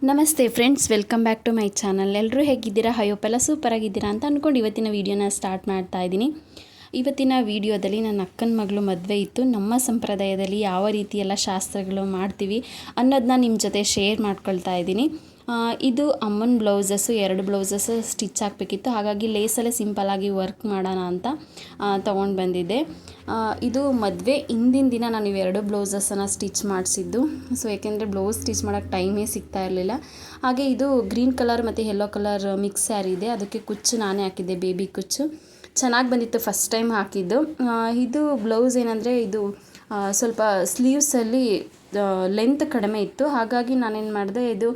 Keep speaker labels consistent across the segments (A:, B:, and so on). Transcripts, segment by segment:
A: ನಮಸ್ತೆ friends, welcome back to my channel. ಎಲ್ಲರೂ ಹೇಗಿದ್ದೀರಾ? ಹಯೋಪೆಲ್ಲ ಸೂಪರ್ ಆಗಿದ್ದೀರಾ ಅಂತ ಅಂದ್ಕೊಂಡು ಇವತ್ತಿನ ವೀಡಿಯೋನ ಸ್ಟಾರ್ಟ್ ಮಾಡ್ತಾ ಇದ್ದೀನಿ. ಇವತ್ತಿನ ವೀಡಿಯೋದಲ್ಲಿ ನನ್ನ ಅಕ್ಕನ ಮಗಳು ಮದುವೆ ಇತ್ತು. ನಮ್ಮ ಸಂಪ್ರದಾಯದಲ್ಲಿ ಯಾವ ರೀತಿ ಎಲ್ಲ ಶಾಸ್ತ್ರಗಳು ಮಾಡ್ತೀವಿ ಅನ್ನೋದನ್ನ ನಿಮ್ಮ ಜೊತೆ ಶೇರ್ ಮಾಡ್ಕೊಳ್ತಾ ಇದ್ದೀನಿ. ಇದು ಅಮ್ಮನ ಬ್ಲೌಸಸ್ಸು, 2 ಬ್ಲೌಸಸ್ಸು ಸ್ಟಿಚ್ ಹಾಕಬೇಕಿತ್ತು. ಹಾಗಾಗಿ ಲೇಸಲ್ಲೇ ಸಿಂಪಲ್ಲಾಗಿ ವರ್ಕ್ ಮಾಡೋಣ ಅಂತ ತೊಗೊಂಡು ಬಂದಿದ್ದೆ. ಇದು ಮದುವೆ ಹಿಂದಿನ ದಿನ ನಾನು ಇವೆರಡು ಬ್ಲೌಸಸ್ಸನ್ನು ಸ್ಟಿಚ್ ಮಾಡಿಸಿದ್ದು. ಸೊ ಏಕೆಂದರೆ ಬ್ಲೌಸ್ ಸ್ಟಿಚ್ ಮಾಡೋಕ್ಕೆ ಟೈಮೇ ಸಿಗ್ತಾ ಇರಲಿಲ್ಲ. ಹಾಗೆ ಇದು ಗ್ರೀನ್ ಕಲರ್ ಮತ್ತು ಯೆಲ್ಲೋ ಕಲರ್ ಮಿಕ್ಸ್ ಸ್ಯಾರಿ ಇದೆ. ಅದಕ್ಕೆ ಕುಚ್ಚು ನಾನೇ ಹಾಕಿದ್ದೆ, ಬೇಬಿ ಕುಚ್ಚು. ಚೆನ್ನಾಗಿ ಬಂದಿತ್ತು ಫಸ್ಟ್ ಟೈಮ್ ಹಾಕಿದ್ದು. ಇದು ಬ್ಲೌಸ್ ಏನಂದರೆ ಇದು ಸ್ವಲ್ಪ ಸ್ಲೀವ್ಸಲ್ಲಿ ಲೆಂತ್ ಕಡಿಮೆ ಇತ್ತು. ಹಾಗಾಗಿ ನಾನೇನು ಮಾಡಿದೆ, ಇದು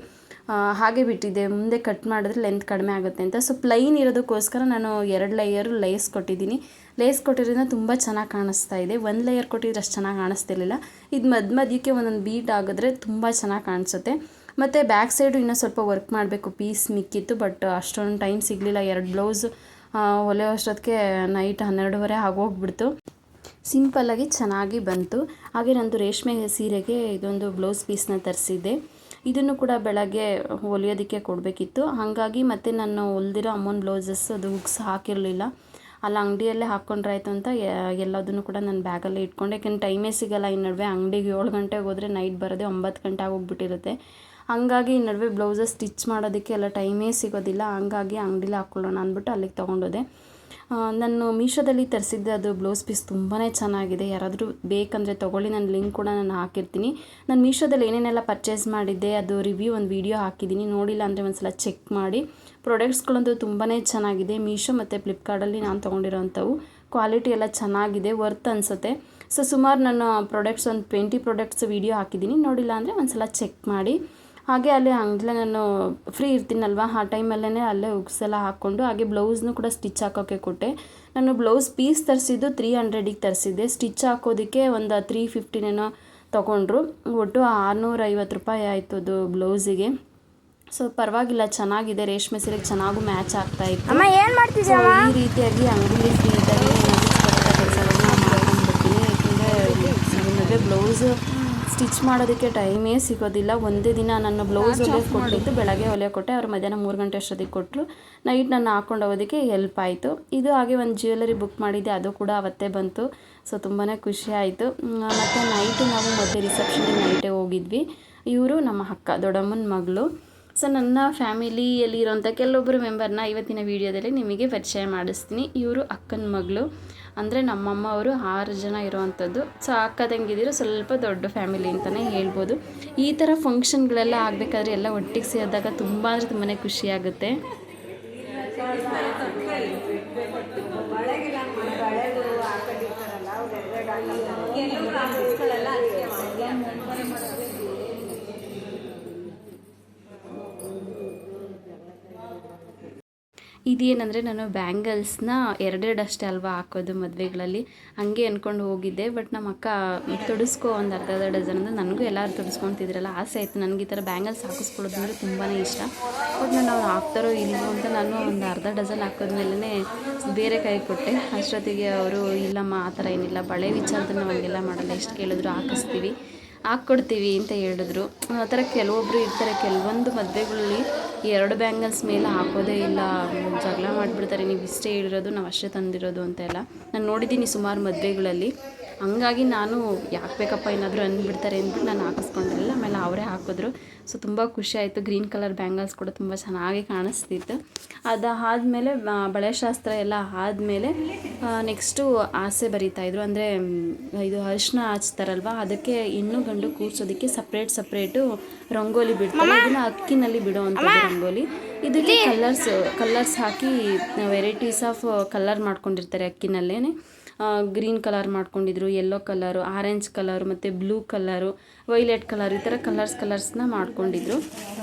A: ಹಾಗೆ ಬಿಟ್ಟಿದ್ದೆ. ಮುಂದೆ ಕಟ್ ಮಾಡಿದ್ರೆ ಲೆಂತ್ ಕಡಿಮೆ ಆಗುತ್ತೆ ಅಂತ. ಸೊ ಪ್ಲೈನ್ ಇರೋದಕ್ಕೋಸ್ಕರ ನಾನು 2 ಲೇಯರು ಲೇಸ್ ಕೊಟ್ಟಿದ್ದೀನಿ. ಲೇಸ್ ಕೊಟ್ಟಿರೋದ್ರಿಂದ ತುಂಬ ಚೆನ್ನಾಗಿ ಕಾಣಿಸ್ತಾ ಇದೆ. 1 ಲೇಯರ್ ಕೊಟ್ಟಿದ್ರೆ ಅಷ್ಟು ಚೆನ್ನಾಗಿ ಕಾಣಿಸ್ತಿರ್ಲಿಲ್ಲ. ಇದು ಮಧ್ಯಕ್ಕೆ ಒಂದೊಂದು ಬೀಟ್ ಆಗಿದ್ರೆ ತುಂಬ ಚೆನ್ನಾಗಿ ಕಾಣಿಸುತ್ತೆ. ಮತ್ತು ಬ್ಯಾಕ್ ಸೈಡು ಇನ್ನೂ ಸ್ವಲ್ಪ ವರ್ಕ್ ಮಾಡಬೇಕು, ಪೀಸ್ ಮಿಕ್ಕಿತ್ತು. ಬಟ್ ಅಷ್ಟೊಂದು ಟೈಮ್ ಸಿಗಲಿಲ್ಲ. 2 ಬ್ಲೌಸ್ ಹೊಲಿಯೋ ಅಷ್ಟೊತ್ತಿಗೆ ನೈಟ್ 12:30 ಆಗೋಗ್ಬಿಡ್ತು. ಸಿಂಪಲ್ಲಾಗಿ ಚೆನ್ನಾಗಿ ಬಂತು. ಹಾಗೆ ನಂದು ರೇಷ್ಮೆ ಸೀರೆಗೆ ಇದೊಂದು ಬ್ಲೌಸ್ ಪೀಸ್ನ ತರಿಸಿದ್ದೆ. ಇದನ್ನು ಕೂಡ ಬೆಳಗ್ಗೆ ಹೊಲಿಯೋದಕ್ಕೆ ಕೊಡಬೇಕಿತ್ತು. ಹಾಗಾಗಿ ಮತ್ತೆ ನಾನು ಹೊಲ್ದಿರೋ ಅಮ್ಮನ ಬ್ಲೌಸಸ್ ಅದು ಹುಕ್ಸ್ ಹಾಕಿರಲಿಲ್ಲ. ಅಲ್ಲಿ ಅಂಗಡಿಯಲ್ಲೇ ಹಾಕ್ಕೊಂಡ್ರಾಯ್ತು ಅಂತ ಎಲ್ಲದನ್ನು ಕೂಡ ನಾನು ಬ್ಯಾಗಲ್ಲೇ ಇಟ್ಕೊಂಡೆ. ಯಾಕೆಂದ್ರೆ ಟೈಮೇ ಸಿಗೋಲ್ಲ. ಈ ನಡುವೆ ಅಂಗಡಿಗೆ 7 ಗಂಟೆಗೆ ಹೋದರೆ ನೈಟ್ ಬರೋದೇ 9 ಗಂಟೆ ಆಗೋಗ್ಬಿಟ್ಟಿರುತ್ತೆ. ಹಂಗಾಗಿ ಈ ನಡುವೆ ಬ್ಲೌಸಸ್ ಸ್ಟಿಚ್ ಮಾಡೋದಕ್ಕೆ ಎಲ್ಲ ಟೈಮೇ ಸಿಗೋದಿಲ್ಲ. ಹಂಗಾಗಿ ಅಂಗಡಿಲೇ ಹಾಕ್ಕೊಳ್ಳೋಣ ಅಂದ್ಬಿಟ್ಟು ಅಲ್ಲಿಗೆ ತೊಗೊಂಡೋದೆ. ನಾನು ಮೀಶೋದಲ್ಲಿ ತರಿಸಿದ್ದೆ. ಅದು ಬ್ಲೌಸ್ ಪೀಸ್ ತುಂಬಾ ಚೆನ್ನಾಗಿದೆ. ಯಾರಾದರೂ ಬೇಕಂದರೆ ತೊಗೊಳ್ಳಿ. ನಾನು ಲಿಂಕ್ ಕೂಡ ನಾನು ಹಾಕಿರ್ತೀನಿ. ನಾನು ಮೀಶೋದಲ್ಲಿ ಏನೇನೆಲ್ಲ ಪರ್ಚೇಸ್ ಮಾಡಿದ್ದೆ ಅದು ರಿವ್ಯೂ ಒಂದು ವೀಡಿಯೋ ಹಾಕಿದ್ದೀನಿ. ನೋಡಿಲ್ಲ ಅಂದರೆ ಒಂದು ಸಲ ಚೆಕ್ ಮಾಡಿ. ಪ್ರಾಡಕ್ಟ್ಸ್ಗಳಂತೂ ತುಂಬಾ ಚೆನ್ನಾಗಿದೆ. ಮೀಶೋ ಮತ್ತು ಫ್ಲಿಪ್ಕಾರ್ಟಲ್ಲಿ ನಾನು ತೊಗೊಂಡಿರೋವಂಥವು. ಕ್ವಾಲಿಟಿ ಎಲ್ಲ ಚೆನ್ನಾಗಿದೆ, ವರ್ತ್ ಅನಿಸುತ್ತೆ. ಸೊ ಸುಮಾರು ನಾನು ಪ್ರಾಡಕ್ಟ್ಸ್ ಒಂದು 20 ಪ್ರಾಡಕ್ಟ್ಸ್ ವೀಡಿಯೋ ಹಾಕಿದ್ದೀನಿ. ನೋಡಿಲ್ಲ ಅಂದರೆ ಒಂದು ಸಲ ಚೆಕ್ ಮಾಡಿ. ಹಾಗೆ ಅಲ್ಲಿ ಅಂಗಡಿಲೇ ನಾನು ಫ್ರೀ ಇರ್ತೀನಲ್ವ, ಆ ಟೈಮಲ್ಲೇ ಅಲ್ಲೇ ಹುಕ್ಸ್ ಎಲ್ಲ ಹಾಕ್ಕೊಂಡು ಹಾಗೆ ಬ್ಲೌಸ್ನು ಕೂಡ ಸ್ಟಿಚ್ ಹಾಕೋಕ್ಕೆ ಕೊಟ್ಟೆ. ನಾನು ಬ್ಲೌಸ್ ಪೀಸ್ ತರಿಸಿದ್ದು 300ಗೆ ತರಿಸಿದ್ದೆ. ಸ್ಟಿಚ್ ಹಾಕೋದಕ್ಕೆ ಒಂದು 350 ತೊಗೊಂಡ್ರು. ಒಟ್ಟು 650 ರೂಪಾಯಿ ಆಯಿತು ಅದು ಬ್ಲೌಸಿಗೆ. ಸೊ ಪರವಾಗಿಲ್ಲ, ಚೆನ್ನಾಗಿದೆ. ರೇಷ್ಮೆ ಸೀರೆಗೆ ಚೆನ್ನಾಗೂ ಮ್ಯಾಚ್ ಆಗ್ತಾ ಇತ್ತು. ಈ ರೀತಿಯಾಗಿ ಅಂಗಡಿಲಿ ಫ್ರೀ ಇದ್ದಾಗ ಕೆಲಸಗಳನ್ನ ಮಾಡ್ಕೊಂಡ್ಬಿಡ್ತೀನಿ. ಯಾಕೆಂದರೆ ಬ್ಲೌಸ್ ಸ್ಟಿಚ್ ಮಾಡೋದಕ್ಕೆ ಟೈಮೇ ಸಿಗೋದಿಲ್ಲ. ಒಂದೇ ದಿನ ನನ್ನ ಬ್ಲೌಸ್ ಹೊಲಿಯೋಕೆ ಕೊಟ್ಟಿದ್ದು, ಬೆಳಗ್ಗೆ ಹೊಲಿಯೋಕೆ ಕೊಟ್ಟೆ. ಅವ್ರು ಮಧ್ಯಾಹ್ನ 3 ಗಂಟೆ ಅಷ್ಟೊತ್ತಿಗೆ ಕೊಟ್ಟರು. ನೈಟ್ ನಾನು ಹಾಕ್ಕೊಂಡು ಹೋಗೋದಕ್ಕೆ ಹೆಲ್ಪ್ ಆಯಿತು. ಇದು ಹಾಗೆ ಒಂದು ಜ್ಯುವೆಲರಿ ಬುಕ್ ಮಾಡಿದ್ದೆ, ಅದು ಕೂಡ ಅವತ್ತೇ ಬಂತು. ಸೊ ತುಂಬಾ ಖುಷಿ ಆಯಿತು. ಮತ್ತು ನೈಟು ನಾವು ಮದುವೆ ರಿಸೆಪ್ಷನ್ಗೆ ನೈಟೇ ಹೋಗಿದ್ವಿ. ಇವರು ನಮ್ಮ ಅಕ್ಕ, ದೊಡ್ಡಮ್ಮನ ಮಗಳು. ಸೊ ನನ್ನ ಫ್ಯಾಮಿಲಿಯಲ್ಲಿ ಇರೋಂಥ ಕೆಲವೊಬ್ಬರು ಮೆಂಬರ್ನ ಇವತ್ತಿನ ವೀಡಿಯೋದಲ್ಲಿ ನಿಮಗೆ ಪರಿಚಯ ಮಾಡಿಸ್ತೀನಿ. ಇವರು ಅಕ್ಕನ ಮಗಳು. ಅಂದರೆ ನಮ್ಮಮ್ಮ ಅವರು 6 ಜನ ಇರೋವಂಥದ್ದು. ಸೊ ಅಕ್ಕ ತಂಗಿದಿರು ಸ್ವಲ್ಪ ದೊಡ್ಡ ಫ್ಯಾಮಿಲಿ ಅಂತಲೇ ಹೇಳ್ಬೋದು. ಈ ಥರ ಫಂಕ್ಷನ್ಗಳೆಲ್ಲ ಆಗಬೇಕಾದ್ರೆ ಎಲ್ಲ ಒಟ್ಟಿಗೆ ಸೇರಿದಾಗ ತುಂಬ ಅಂದರೆ ತುಂಬಾ ಖುಷಿಯಾಗುತ್ತೆ. ಇದೇನಂದರೆ ನಾನು ಬ್ಯಾಂಗಲ್ಸ್ನ 2 ಅಷ್ಟೇ ಅಲ್ವಾ ಹಾಕೋದು ಮದುವೆಗಳಲ್ಲಿ, ಹಂಗೆ ಅಂದ್ಕೊಂಡು ಹೋಗಿದ್ದೆ. ಬಟ್ ನಮ್ಮ ಅಕ್ಕ ತೊಡಿಸ್ಕೊ ಒಂದು ಅರ್ಧ ಡಜನ್ ಅಂದರೆ ನನಗೂ ಎಲ್ಲರೂ ತೊಡಿಸ್ಕೊತಿದ್ರಲ್ಲ ಆಸೆ ಆಯಿತು. ನನಗೆ ಈ ಥರ ಬ್ಯಾಂಗಲ್ಸ್ ಹಾಕಿಸ್ಕೊಳ್ಳೋದು ಅಂದರೆ ತುಂಬಾ ಇಷ್ಟ. ಬಟ್ ನಾನು ಅವ್ರು ಹಾಕ್ತಾರೋ ಇಲ್ಲವೋ ಅಂತ ನಾನು ಒಂದು ಅರ್ಧ ಡಜನ್ ಹಾಕೋದ್ಮೇಲೆ ಬೇರೆ ಕೈ ಕೊಟ್ಟೆ. ಅಷ್ಟೊತ್ತಿಗೆ ಅವರು ಇಲ್ಲಮ್ಮ ಆ ಥರ ಏನಿಲ್ಲ, ಬಳೆ ವಿಚಾರದಲ್ಲಿ ನಾವು ಹಂಗೆಲ್ಲ ಮಾಡಲ್ಲ, ಎಷ್ಟು ಕೇಳಿದ್ರು ಹಾಕ್ಕೊಡ್ತೀವಿ ಅಂತ ಹೇಳಿದ್ರು. ಆ ಥರ ಕೆಲವೊಬ್ಬರು ಇರ್ತಾರೆ. ಕೆಲವೊಂದು ಮದುವೆಗಳಲ್ಲಿ 2 ಬ್ಯಾಂಗಲ್ಸ್ ಮೇಲೆ ಹಾಕೋದೇ ಇಲ್ಲ, ಜಗಳ ಮಾಡಿಬಿಡ್ತಾರೆ. ನೀವು ಇಷ್ಟೇ ಹೇಳಿರೋದು, ನಾವು ಅಷ್ಟೇ ತಂದಿರೋದು ಅಂತ ಎಲ್ಲ ನಾನು ನೋಡಿದ್ದೀನಿ ಸುಮಾರು ಮದುವೆಗಳಲ್ಲಿ. ಹಂಗಾಗಿ ನಾನು ಯಾಕೆ ಬೇಕಪ್ಪ ಏನಾದರೂ ಅಂದ್ಬಿಡ್ತಾರೆ ಅಂದ್ಬಿಟ್ಟು ನಾನು ಹಾಕಿಸ್ಕೊಂಡಿರಲಿಲ್ಲ. ಆಮೇಲೆ ಅವರೇ ಹಾಕಿದ್ರು. ಸೊ ತುಂಬ ಖುಷಿ ಆಯಿತು. ಗ್ರೀನ್ ಕಲರ್ ಬ್ಯಾಂಗಲ್ಸ್ ಕೂಡ ತುಂಬ ಚೆನ್ನಾಗಿ ಕಾಣಿಸ್ತಿತ್ತು. ಅದಾದಮೇಲೆ ಬಳೆ ಶಾಸ್ತ್ರ ಎಲ್ಲ ಆದಮೇಲೆ ನೆಕ್ಸ್ಟು ಆಸೆ ಬರೀತಾಯಿದ್ರು. ಅಂದರೆ ಇದು ಅರಿಶಿನ ಹಚ್ತಾರಲ್ವ, ಅದಕ್ಕೆ ಹೆಣ್ಣು ಗಂಡು ಕೂರಿಸೋದಕ್ಕೆ ಸಪ್ರೇಟು ರಂಗೋಲಿ ಬಿಡ್ತಾರೆ. ಇದನ್ನು ಅಕ್ಕಿನಲ್ಲಿ ಬಿಡೋವಂಥದ್ದು ರಂಗೋಲಿ. ಇದಕ್ಕೆ ಕಲರ್ಸ್ ಹಾಕಿ ವೆರೈಟೀಸ್ ಆಫ್ ಕಲರ್ ಮಾಡ್ಕೊಂಡಿರ್ತಾರೆ ಅಕ್ಕಿನಲ್ಲೇ. ಗ್ರೀನ್ ಕಲರ್ ಮಾಡ್ಕೊಂಡಿದ್ರು, ಯೆಲ್ಲೋ ಕಲರು, ಆರೆಂಜ್ ಕಲರು ಮತ್ತು ಬ್ಲೂ ಕಲರು, ವೈಲೆಟ್ ಕಲರ್, ಈ ಥರ ಕಲರ್ಸ್ನ ಮಾಡ್ಕೊಂಡಿದ್ರು.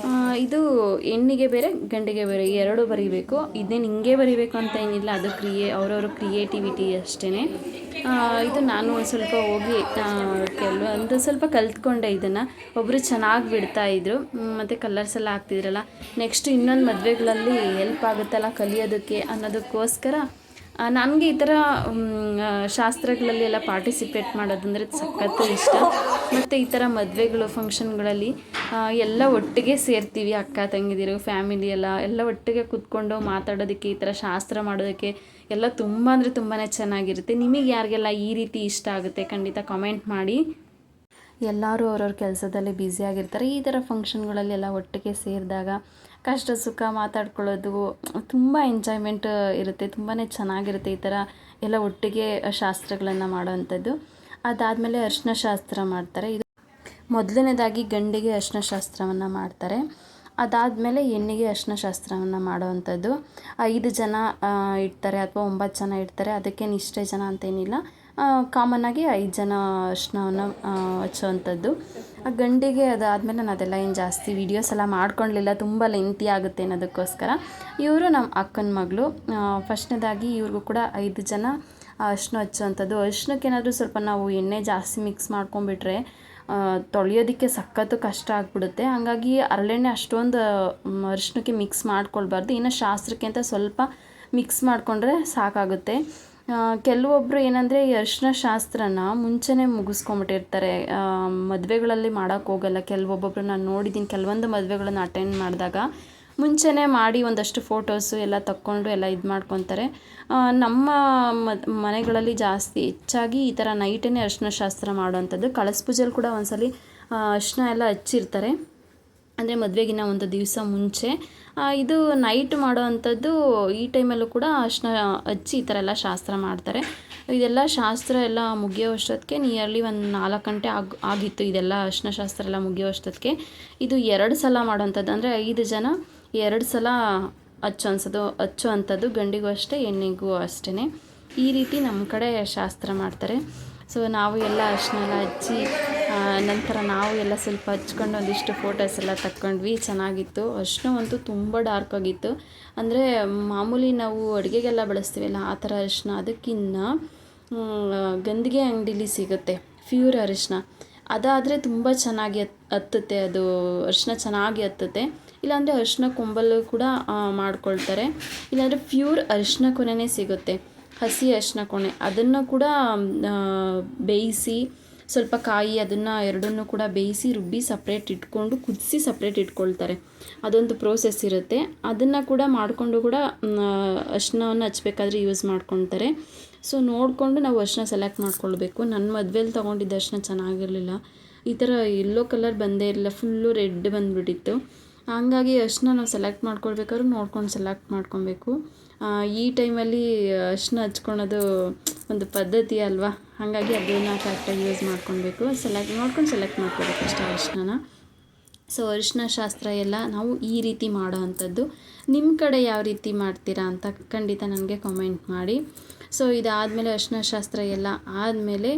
A: ಇದು ಹೆಣ್ಣಿಗೆ ಬೇರೆ ಗಂಡಿಗೆ ಬೇರೆ 2 ಬರೀಬೇಕು. ಇದೇನು ಹಿಂಗೆ ಬರೀಬೇಕು ಅಂತ ಏನಿಲ್ಲ, ಅದು ಅವರವ್ರ ಕ್ರಿಯೇಟಿವಿಟಿ ಅಷ್ಟೇ. ಇದು ನಾನು ಒಂದು ಸ್ವಲ್ಪ ಹೋಗಿ ಒಂದು ಸ್ವಲ್ಪ ಕಲ್ತ್ಕೊಂಡೆ ಇದನ್ನು. ಒಬ್ಬರು ಚೆನ್ನಾಗಿ ಬಿಡ್ತಾಯಿದ್ರು ಮತ್ತು ಕಲರ್ಸ್ ಎಲ್ಲ ಹಾಕ್ತಿದ್ರಲ್ಲ. ನೆಕ್ಸ್ಟ್ ಇನ್ನೊಂದು ಮದುವೆಗಳಲ್ಲಿ ಹೆಲ್ಪ್ ಆಗುತ್ತಲ್ಲ ಕಲಿಯೋದಕ್ಕೆ ಅನ್ನೋದಕ್ಕೋಸ್ಕರ ನನಗೆ ಈ ಥರ ಶಾಸ್ತ್ರಗಳಲ್ಲಿ ಎಲ್ಲ ಪಾರ್ಟಿಸಿಪೇಟ್ ಮಾಡೋದಂದರೆ ಸಖತ್ತು ಇಷ್ಟ. ಮತ್ತು ಈ ಥರ ಮದುವೆಗಳು ಫಂಕ್ಷನ್ಗಳಲ್ಲಿ ಎಲ್ಲ ಒಟ್ಟಿಗೆ ಸೇರ್ತೀವಿ, ಅಕ್ಕ ತಂಗಿದಿರು ಫ್ಯಾಮಿಲಿ ಎಲ್ಲ ಒಟ್ಟಿಗೆ ಕೂತ್ಕೊಂಡು ಮಾತಾಡೋದಕ್ಕೆ, ಈ ಥರ ಶಾಸ್ತ್ರ ಮಾಡೋದಕ್ಕೆ ಎಲ್ಲ ತುಂಬ ಅಂದರೆ ತುಂಬಾ ಚೆನ್ನಾಗಿರುತ್ತೆ. ನಿಮಗೆ ಯಾರಿಗೆಲ್ಲ ಈ ರೀತಿ ಇಷ್ಟ ಆಗುತ್ತೆ ಖಂಡಿತ ಕಾಮೆಂಟ್ ಮಾಡಿ. ಎಲ್ಲರೂ ಅವ್ರವ್ರ ಕೆಲಸದಲ್ಲಿ ಬ್ಯುಸಿಯಾಗಿರ್ತಾರೆ. ಈ ಥರ ಫಂಕ್ಷನ್ಗಳಲ್ಲೆಲ್ಲ ಒಟ್ಟಿಗೆ ಸೇರಿದಾಗ ಕಷ್ಟ ಸುಖ ಮಾತಾಡ್ಕೊಳ್ಳೋದು ತುಂಬ ಎಂಜಾಯ್ಮೆಂಟ್ ಇರುತ್ತೆ, ತುಂಬಾ ಚೆನ್ನಾಗಿರುತ್ತೆ ಈ ಥರ ಎಲ್ಲ ಒಟ್ಟಿಗೆ ಶಾಸ್ತ್ರಗಳನ್ನು ಮಾಡೋವಂಥದ್ದು. ಅದಾದಮೇಲೆ ಅರಿಶಿನ ಶಾಸ್ತ್ರ ಮಾಡ್ತಾರೆ. ಇದು ಮೊದಲನೇದಾಗಿ ಗಂಡಿಗೆ ಅರಿಶಿನ ಶಾಸ್ತ್ರವನ್ನು ಮಾಡ್ತಾರೆ. ಅದಾದಮೇಲೆ ಹೆಣ್ಣಿಗೆ ಅರಿಶಿನ ಶಾಸ್ತ್ರವನ್ನು ಮಾಡೋವಂಥದ್ದು. 5 ಜನ ಇಡ್ತಾರೆ ಅಥವಾ 9 ಜನ ಇಡ್ತಾರೆ, ಅದಕ್ಕೇನು ಇಷ್ಟೇ ಜನ ಅಂತೇನಿಲ್ಲ. ಕಾಮನ್ನಾಗಿ 5 ಜನ ಅರಿಶಿನವನ್ನು ಹಚ್ಚುವಂಥದ್ದು. ಗಂಡಿಗೆ ಅದಾದಮೇಲೆ ನಾನು ಅದೆಲ್ಲ ಏನು ಜಾಸ್ತಿ ವೀಡಿಯೋಸ್ ಎಲ್ಲ ಮಾಡ್ಕೊಳ್ಳಲಿಲ್ಲ, ತುಂಬ ಲೆಂತಿ ಆಗುತ್ತೆ ಅನ್ನೋದಕ್ಕೋಸ್ಕರ. ಇವರು ನಮ್ಮ ಅಕ್ಕನ ಮಗಳು. ಫಸ್ಟ್ನೇದಾಗಿ ಇವ್ರಿಗೂ ಕೂಡ 5 ಜನ ಅರಿಶಿನ ಹಚ್ಚುವಂಥದ್ದು. ಅರಿಶಿನಕ್ಕೆ ಏನಾದರೂ ಸ್ವಲ್ಪ ನಾವು ಎಣ್ಣೆ ಜಾಸ್ತಿ ಮಿಕ್ಸ್ ಮಾಡ್ಕೊಂಡ್ಬಿಟ್ರೆ ತೊಳೆಯೋದಕ್ಕೆ ಸಖತ್ತು ಕಷ್ಟ ಆಗಿಬಿಡುತ್ತೆ. ಹಾಗಾಗಿ ಹರಳೆಣ್ಣೆ ಅಷ್ಟೊಂದು ಅರಿಶಿನಕ್ಕೆ ಮಿಕ್ಸ್ ಮಾಡ್ಕೊಳ್ಬಾರ್ದು. ಇನ್ನು ಶಾಸ್ತ್ರಕ್ಕೆ ಅಂತ ಸ್ವಲ್ಪ ಮಿಕ್ಸ್ ಮಾಡಿಕೊಂಡ್ರೆ ಸಾಕಾಗುತ್ತೆ. ಕೆಲವೊಬ್ಬರು ಏನಂದರೆ ಈ ಅರಿಶಿನ ಶಾಸ್ತ್ರನ ಮುಂಚೆನೇ ಮುಗಿಸ್ಕೊಂಬಿಟ್ಟಿರ್ತಾರೆ, ಮದುವೆಗಳಲ್ಲಿ ಮಾಡೋಕ್ಕೆ ಹೋಗಲ್ಲ. ಕೆಲವೊಬ್ಬೊಬ್ಬರು ನಾನು ನೋಡಿದ್ದೀನಿ, ಕೆಲವೊಂದು ಮದುವೆಗಳನ್ನು ಅಟೆಂಡ್ ಮಾಡಿದಾಗ ಮುಂಚೆನೇ ಮಾಡಿ ಒಂದಷ್ಟು ಫೋಟೋಸು ಎಲ್ಲ ತಕ್ಕೊಂಡು ಎಲ್ಲ ಇದು ಮಾಡ್ಕೊತಾರೆ. ನಮ್ಮ ಮನೆಗಳಲ್ಲಿ ಜಾಸ್ತಿ ಹೆಚ್ಚಾಗಿ ಈ ಥರ ನೈಟೇ ಅರಿಶಿನ ಶಾಸ್ತ್ರ ಮಾಡೋವಂಥದ್ದು. ಕಳಸ ಪೂಜೆಯಲ್ಲಿ ಕೂಡ ಒಂದ್ಸಲಿ ಅರಿಶಿನ ಎಲ್ಲ ಹಚ್ಚಿರ್ತಾರೆ, ಅಂದರೆ ಮದುವೆಗಿನ ಒಂದು ದಿವಸ ಮುಂಚೆ. ಇದು ನೈಟ್ ಮಾಡೋ ಅಂಥದ್ದು. ಈ ಟೈಮಲ್ಲೂ ಕೂಡ ಅರಿಶಿನ ಹಚ್ಚಿ ಈ ಥರ ಎಲ್ಲ ಶಾಸ್ತ್ರ ಮಾಡ್ತಾರೆ. ಇದೆಲ್ಲ ಶಾಸ್ತ್ರ ಎಲ್ಲ ಮುಗಿಯೋಷ್ಟೊತ್ತಿಗೆ ನಿಯರ್ಲಿ ಒಂದು 4 ಗಂಟೆ ಆಗಿತ್ತು. ಇದೆಲ್ಲ ಅರಿಶಿನ ಶಾಸ್ತ್ರ ಎಲ್ಲ ಮುಗಿಯೋಷ್ಟೊತ್ತಿಗೆ. ಇದು 2 ಸಲ ಮಾಡೋವಂಥದ್ದು, ಅಂದರೆ 5 ಜನ 2 ಸಲ ಹಚ್ಚೋ ಅಂಥದ್ದು. ಗಂಡಿಗೂ ಅಷ್ಟೇ, ಹೆಣ್ಣಿಗೂ ಅಷ್ಟೇ. ಈ ರೀತಿ ನಮ್ಮ ಕಡೆ ಶಾಸ್ತ್ರ ಮಾಡ್ತಾರೆ. ಸೊ ನಾವು ಎಲ್ಲ ಅರಿಶಿನ ಎಲ್ಲ ಹಚ್ಚಿ ನಂತರ ನಾವು ಎಲ್ಲ ಸ್ವಲ್ಪ ಹಚ್ಕೊಂಡು ಒಂದಿಷ್ಟು ಫೋಟೋಸ್ ಎಲ್ಲ ತಕ್ಕೊಂಡ್ವಿ, ಚೆನ್ನಾಗಿತ್ತು. ಅರಿಶಿನ ಅಂತೂ ತುಂಬ ಡಾರ್ಕ್ ಆಗಿತ್ತು, ಅಂದರೆ ಮಾಮೂಲಿ ನಾವು ಅಡುಗೆಗೆಲ್ಲ ಬಳಸ್ತೀವಲ್ಲ ಆ ಥರ ಅರಿಶಿನ. ಅದಕ್ಕಿಂತ ಗಂಧಿಗೆ ಅಂಗಡೀಲಿ ಸಿಗುತ್ತೆ ಪ್ಯೂರ್ ಅರಿಶಿನ, ಅದಾದರೆ ತುಂಬ ಚೆನ್ನಾಗಿ ಹತ್ತುತ್ತೆ. ಅದು ಅರಿಶಿನ ಚೆನ್ನಾಗಿ ಹತ್ತುತ್ತೆ. ಇಲ್ಲಾಂದರೆ ಅರಿಶಿನ ಕೊಂಬಲು ಕೂಡ ಮಾಡ್ಕೊಳ್ತಾರೆ. ಇಲ್ಲಾಂದರೆ ಪ್ಯೂರ್ ಅರಿಶಿನ ಕೊನೆಯೇ ಸಿಗುತ್ತೆ, ಹಸಿ ಅರಿಶಿನ ಕೊನೆ. ಅದನ್ನು ಕೂಡ ಬೇಯಿಸಿ ಸ್ವಲ್ಪ ಕಾಯಿ ಅದನ್ನು ಎರಡನ್ನೂ ಕೂಡ ಬೇಯಿಸಿ ರುಬ್ಬಿ ಸಪ್ರೇಟ್ ಇಟ್ಕೊಂಡು ಕುದಿಸಿ ಸಪ್ರೇಟ್ ಇಟ್ಕೊಳ್ತಾರೆ. ಅದೊಂದು ಪ್ರೋಸೆಸ್ ಇರುತ್ತೆ. ಅದನ್ನು ಕೂಡ ಮಾಡಿಕೊಂಡು ಕೂಡ ಅರಿಶಿನವನ್ನು ಹಚ್ಬೇಕಾದ್ರೆ ಯೂಸ್ ಮಾಡ್ಕೊತಾರೆ. ಸೊ ನೋಡಿಕೊಂಡು ನಾವು ಅರಿಶಿನ ಸೆಲೆಕ್ಟ್ ಮಾಡ್ಕೊಳ್ಬೇಕು. ನನ್ನ ಮದುವೆಯಲ್ಲಿ ತೊಗೊಂಡಿದ್ದ ಅರಿಶಿನ ಚೆನ್ನಾಗಿರಲಿಲ್ಲ, ಈ ಥರ ಯೆಲ್ಲೋ ಕಲರ್ ಬಂದೇ ಇರಲಿಲ್ಲ, ಫುಲ್ಲು ರೆಡ್ ಬಂದುಬಿಟ್ಟಿತ್ತು. ಹಾಗಾಗಿ ಅರಿಶಿನ ನಾವು ಸೆಲೆಕ್ಟ್ ಮಾಡ್ಕೊಳ್ಬೇಕಾದ್ರೂ ನೋಡ್ಕೊಂಡು ಸೆಲೆಕ್ಟ್ ಮಾಡ್ಕೊಬೇಕು. ಈ ಟೈಮಲ್ಲಿ ಅರಿಶಿನ ಹಚ್ಕೊಳೋದು ಒಂದು ಪದ್ಧತಿ ಅಲ್ವಾ, ಹಾಗಾಗಿ ಅದನ್ನು ಕರೆಕ್ಟಾಗಿ ಯೂಸ್ ಮಾಡ್ಕೊಳ್ಬೇಕು. ನೋಡ್ಕೊಂಡು ಸೆಲೆಕ್ಟ್ ಮಾಡ್ಕೋಬೇಕು ಅಷ್ಟೇ ಅರಿಶಿನ. ಸೊ ಅರಿಶಿನ ಶಾಸ್ತ್ರ ಎಲ್ಲ ನಾವು ಈ ರೀತಿ ಮಾಡೋ ಅಂಥದ್ದು. ನಿಮ್ಮ ಕಡೆ ಯಾವ ರೀತಿ ಮಾಡ್ತೀರಾ ಅಂತ ಖಂಡಿತ ನನಗೆ ಕಾಮೆಂಟ್ ಮಾಡಿ. ಸೊ ಇದಾದಮೇಲೆ ಅರಿಶಿನ ಶಾಸ್ತ್ರ ಎಲ್ಲ ಆದಮೇಲೆ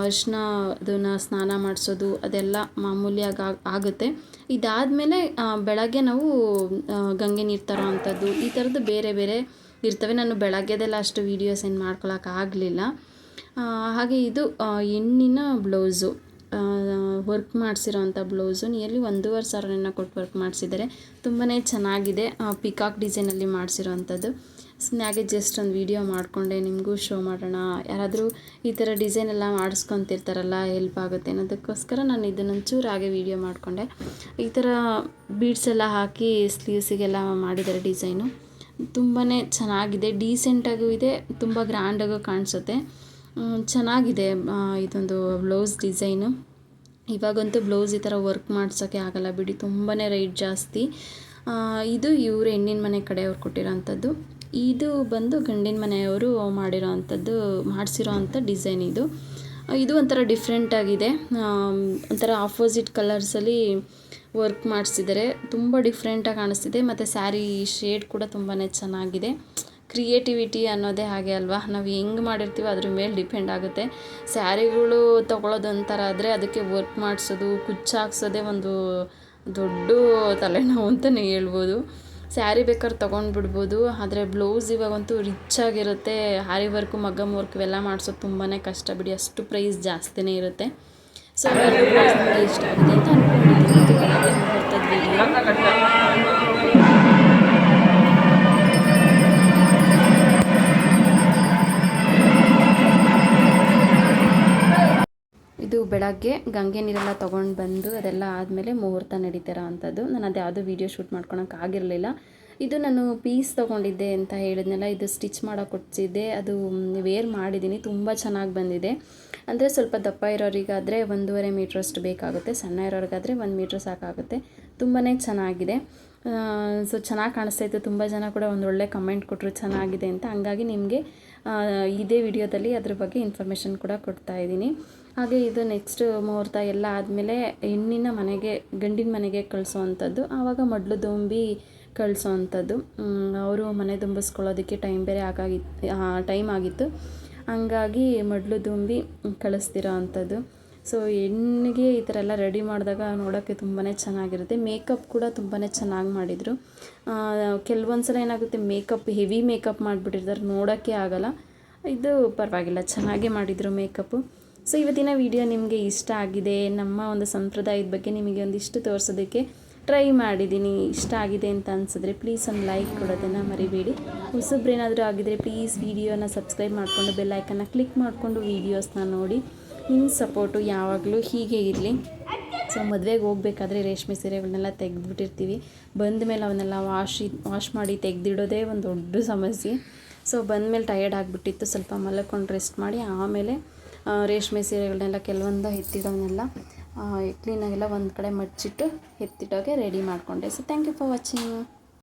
A: ಅರಿಶಿನ ಅದನ್ನು ಸ್ನಾನ ಮಾಡಿಸೋದು ಅದೆಲ್ಲ ಮಾಮೂಲಿಯಾಗಿ ಆಗುತ್ತೆ. ಇದಾದಮೇಲೆ ಬೆಳಗ್ಗೆ ನಾವು ಗಂಗೆ ನೀರು ತರೋ ಅಂಥದ್ದು, ಈ ಥರದ್ದು ಬೇರೆ ಬೇರೆ ಇರ್ತವೆ. ನಾನು ಬೆಳಗ್ಗೆದೆಲ್ಲ ಅಷ್ಟು ವೀಡಿಯೋಸ್ ಏನು ಮಾಡ್ಕೊಳಕ್ಕಾಗಲಿಲ್ಲ. ಹಾಗೆ ಇದು ಹೆಣ್ಣಿನ ಬ್ಲೌಸು, ವರ್ಕ್ ಮಾಡಿಸಿರೋ ಅಂಥ ಬ್ಲೌಸು ನಿಯರ್ಲಿ 1,500 ಕೊಟ್ಟು ವರ್ಕ್ ಮಾಡಿಸಿದ್ದಾರೆ. ತುಂಬಾ ಚೆನ್ನಾಗಿದೆ, ಪಿಕಾಕ್ ಡಿಸೈನಲ್ಲಿ ಮಾಡಿಸಿರೋ ಅಂಥದ್ದು. ಹಾಗೆ ಜಸ್ಟ್ ಒಂದು ವೀಡಿಯೋ ಮಾಡಿಕೊಂಡೆ, ನಿಮಗೂ ಶೋ ಮಾಡೋಣ. ಯಾರಾದರೂ ಈ ಥರ ಡಿಸೈನ್ ಎಲ್ಲ ಮಾಡಿಸ್ಕೊತಿರ್ತಾರಲ್ಲ, ಹೆಲ್ಪ್ ಆಗುತ್ತೆ ಅನ್ನೋದಕ್ಕೋಸ್ಕರ ನಾನು ಇದನ್ನೊಂಚೂರು ಹಾಗೆ ವೀಡಿಯೋ ಮಾಡಿಕೊಂಡೆ. ಈ ಥರ ಬೀಡ್ಸ್ ಎಲ್ಲ ಹಾಕಿ ಸ್ಲೀವ್ಸಿಗೆಲ್ಲ ಮಾಡಿದ್ದಾರೆ ಡಿಸೈನು. ತುಂಬಾ ಚೆನ್ನಾಗಿದೆ, ಡೀಸೆಂಟಾಗೂ ಇದೆ, ತುಂಬ ಗ್ರ್ಯಾಂಡಾಗೂ ಕಾಣಿಸುತ್ತೆ. ಚೆನ್ನಾಗಿದೆ ಇದೊಂದು ಬ್ಲೌಸ್ ಡಿಸೈನು. ಇವಾಗಂತೂ ಬ್ಲೌಸ್ ಈ ಥರ ವರ್ಕ್ ಮಾಡ್ಸೋಕ್ಕೆ ಆಗಲ್ಲ ಬಿಡಿ, ತುಂಬಾ ರೇಟ್ ಜಾಸ್ತಿ. ಇದು ಇವರು ಹೆಣ್ಣಿನ ಮನೆ ಕಡೆಯವ್ರು ಕೊಟ್ಟಿರೋ ಅಂಥದ್ದು. ಇದು ಬಂದು ಗಂಡಿನ ಮನೆಯವರು ಮಾಡಿಸಿರೋ ಅಂಥ ಡಿಸೈನ್ ಇದು. ಇದು ಒಂಥರ ಡಿಫ್ರೆಂಟಾಗಿದೆ, ಒಂಥರ ಆಪೋಸಿಟ್ ಕಲರ್ಸಲ್ಲಿ ವರ್ಕ್ ಮಾಡಿಸಿದ್ದಾರೆ. ತುಂಬ ಡಿಫ್ರೆಂಟಾಗಿ ಕಾಣಿಸ್ತಿದೆ. ಮತ್ತು ಸ್ಯಾರಿ ಶೇಡ್ ಕೂಡ ತುಂಬಾ ಚೆನ್ನಾಗಿದೆ. ಕ್ರಿಯೇಟಿವಿಟಿ ಅನ್ನೋದೇ ಹಾಗೆ ಅಲ್ವಾ, ನಾವು ಹೆಂಗೆ ಮಾಡಿರ್ತೀವೋ ಅದ್ರ ಮೇಲೆ ಡಿಪೆಂಡ್ ಆಗುತ್ತೆ. ಸ್ಯಾರಿಗಳು ತೊಗೊಳೋದು ಒಂಥರ ಆದರೆ ಅದಕ್ಕೆ ವರ್ಕ್ ಮಾಡಿಸೋದು, ಕುಚ್ಚಾಕ್ಸೋದೇ ಒಂದು ದೊಡ್ಡ ತಲೆನೋವು ಅಂತಲೇ ಹೇಳ್ಬೋದು. ಸ್ಯಾರಿ ಬೇಕಾದ್ರೆ ತೊಗೊಂಡ್ಬಿಡ್ಬೋದು, ಆದರೆ ಬ್ಲೌಸ್ ಇವಾಗಂತೂ ರಿಚ್ ಆಗಿರುತ್ತೆ. ಹಾರಿ ವರ್ಕು ಮಗ್ಗಮ್ ವರ್ಕ್ ಇವೆಲ್ಲ ಮಾಡಿಸೋದು ತುಂಬಾ ಕಷ್ಟ ಬಿಡಿ, ಅಷ್ಟು ಪ್ರೈಸ್ ಜಾಸ್ತಿನೇ ಇರುತ್ತೆ. ಸೊ ಇಷ್ಟ ಆಗಿದೆ ಅಂತ ಅಂದ್ಕೊಂಡಿದ್ದೀನಿ. ಇದು ಬೆಳಗ್ಗೆ ಮುಹೂರ್ತದ ವಿಡಿಯೋ. ಬೆಳಗ್ಗೆ ಗಂಗೆ ನೀರೆಲ್ಲ ತೊಗೊಂಡು ಬಂದು ಅದೆಲ್ಲ ಆದಮೇಲೆ ಮುಹೂರ್ತ ನಡೀತಿರೋ ಅಂಥದ್ದು. ನಾನು ಅದು ಯಾವುದೋ ವೀಡಿಯೋ ಶೂಟ್ ಮಾಡ್ಕೊಳಕ್ಕೆ ಆಗಿರಲಿಲ್ಲ. ಇದು ನಾನು ಪೀಸ್ ತೊಗೊಂಡಿದ್ದೆ ಅಂತ ಹೇಳಿದ್ನಲ್ಲ, ಇದು ಸ್ಟಿಚ್ ಮಾಡೋಕೆ ಕೊಡ್ಸಿದ್ದೆ. ಅದು ವೇರ್ ಮಾಡಿದ್ದೀನಿ, ತುಂಬ ಚೆನ್ನಾಗಿ ಬಂದಿದೆ. ಅಂದರೆ ಸ್ವಲ್ಪ ದಪ್ಪ ಇರೋರಿಗಾದರೆ 1.5 ಮೀಟ್ರಷ್ಟು ಬೇಕಾಗುತ್ತೆ, ಸಣ್ಣ ಇರೋರಿಗಾದರೆ 1 ಮೀಟ್ರ್ ಸಾಕಾಗುತ್ತೆ. ತುಂಬಾ ಚೆನ್ನಾಗಿದೆ. ಸೊ ಚೆನ್ನಾಗಿ ಕಾಣಿಸ್ತಾಯಿತ್ತು. ತುಂಬ ಜನ ಕೂಡ ಒಂದೊಳ್ಳೆ ಕಮೆಂಟ್ ಕೊಟ್ಟರು ಚೆನ್ನಾಗಿದೆ ಅಂತ. ಹಂಗಾಗಿ ನಿಮಗೆ ಇದೇ ವಿಡಿಯೋದಲ್ಲಿ ಅದ್ರ ಬಗ್ಗೆ ಇನ್ಫಾರ್ಮೇಷನ್ ಕೂಡ ಕೊಡ್ತಾ ಇದ್ದೀನಿ. ಹಾಗೆ ಇದು ನೆಕ್ಸ್ಟ್ ಮುಹೂರ್ತ ಎಲ್ಲ ಆದಮೇಲೆ ಹೆಣ್ಣಿನ ಮನೆಗೆ ಗಂಡಿನ ಮನೆಗೆ ಕಳಿಸೋ ಅಂಥದ್ದು. ಆವಾಗ ಮಡ್ಲು ದೊಂಬಿ ಕಳಿಸೋ ಅಂಥದ್ದು. ಅವರು ಮನೆ ತುಂಬಿಸ್ಕೊಳ್ಳೋದಕ್ಕೆ ಟೈಮ್ ಆಗಿತ್ತು. ಹಂಗಾಗಿ ಮಡ್ಲು ದುಂಬಿ ಕಳಿಸ್ತಿರೋ ಅಂಥದ್ದು. ಸೊ ಹೆಣ್ಣಿಗೆ ಈ ಥರ ಎಲ್ಲ ರೆಡಿ ಮಾಡಿದಾಗ ನೋಡೋಕ್ಕೆ ತುಂಬಾ ಚೆನ್ನಾಗಿರುತ್ತೆ. ಮೇಕಪ್ ಕೂಡ ತುಂಬಾ ಚೆನ್ನಾಗಿ ಮಾಡಿದರು. ಕೆಲವೊಂದು ಸಲ ಏನಾಗುತ್ತೆ, ಹೆವಿ ಮೇಕಪ್ ಮಾಡಿಬಿಟ್ಟಿರ್ತಾರೆ, ನೋಡೋಕ್ಕೆ ಆಗೋಲ್ಲ. ಇದು ಪರವಾಗಿಲ್ಲ, ಚೆನ್ನಾಗೇ ಮಾಡಿದರು ಮೇಕಪ್ಪು. ಸೊ ಇವತ್ತಿನ ವಿಡಿಯೋ ನಿಮಗೆ ಇಷ್ಟ ಆಗಿದೆ, ನಮ್ಮ ಒಂದು ಸಂಪ್ರದಾಯದ ಬಗ್ಗೆ ನಿಮಗೆ ಒಂದಿಷ್ಟು ತೋರಿಸೋದಕ್ಕೆ ಟ್ರೈ ಮಾಡಿದ್ದೀನಿ. ಇಷ್ಟ ಆಗಿದೆ ಅಂತ ಅನಿಸಿದ್ರೆ ಪ್ಲೀಸ್ ಒಂದು ಲೈಕ್ ಕೊಡೋದನ್ನು ಮರಿಬೇಡಿ. ಹೊಸಬ್ರೇನಾದರೂ ಆಗಿದ್ರೆ ಪ್ಲೀಸ್ ವಿಡಿಯೋನ ಸಬ್ಸ್ಕ್ರೈಬ್ ಮಾಡಿಕೊಂಡು ಬೆಲ್ ಐಕನ್ನ ಕ್ಲಿಕ್ ಮಾಡಿಕೊಂಡು ವೀಡಿಯೋಸ್ನ ನೋಡಿ. ನಿಮ್ಮ ಸಪೋರ್ಟು ಯಾವಾಗಲೂ ಹೀಗೆ ಇರಲಿ. ಸೊ ಮದುವೆಗೆ ಹೋಗ್ಬೇಕಾದ್ರೆ ರೇಷ್ಮೆ ಸೀರೆಗಳನ್ನೆಲ್ಲ ತೆಗೆದುಬಿಟ್ಟಿರ್ತೀವಿ. ಬಂದ ಮೇಲೆ ಅವನ್ನೆಲ್ಲ ವಾಶ್ ಮಾಡಿ ತೆಗೆದಿಡೋದೇ ಒಂದು ದೊಡ್ಡ ಸಮಸ್ಯೆ. ಸೊ ಬಂದಮೇಲೆ ಟಯರ್ಡ್ ಆಗಿಬಿಟ್ಟಿತ್ತು, ಸ್ವಲ್ಪ ಮಲ್ಕೊಂಡು ರೆಸ್ಟ್ ಮಾಡಿ ಆಮೇಲೆ ರೇಷ್ಮೆ ಸೀರೆಗಳನ್ನೆಲ್ಲ ಕೆಲವೊಂದು ಎತ್ತಿಡೋನೆಲ್ಲ ಕ್ಲೀನಾಗೆಲ್ಲ ಒಂದು ಕಡೆ ಮಡ್ಚಿಟ್ಟು ಎತ್ತಿಡೋಗೆ ರೆಡಿ ಮಾಡಿಕೊಂಡೆ. So thank you for watching.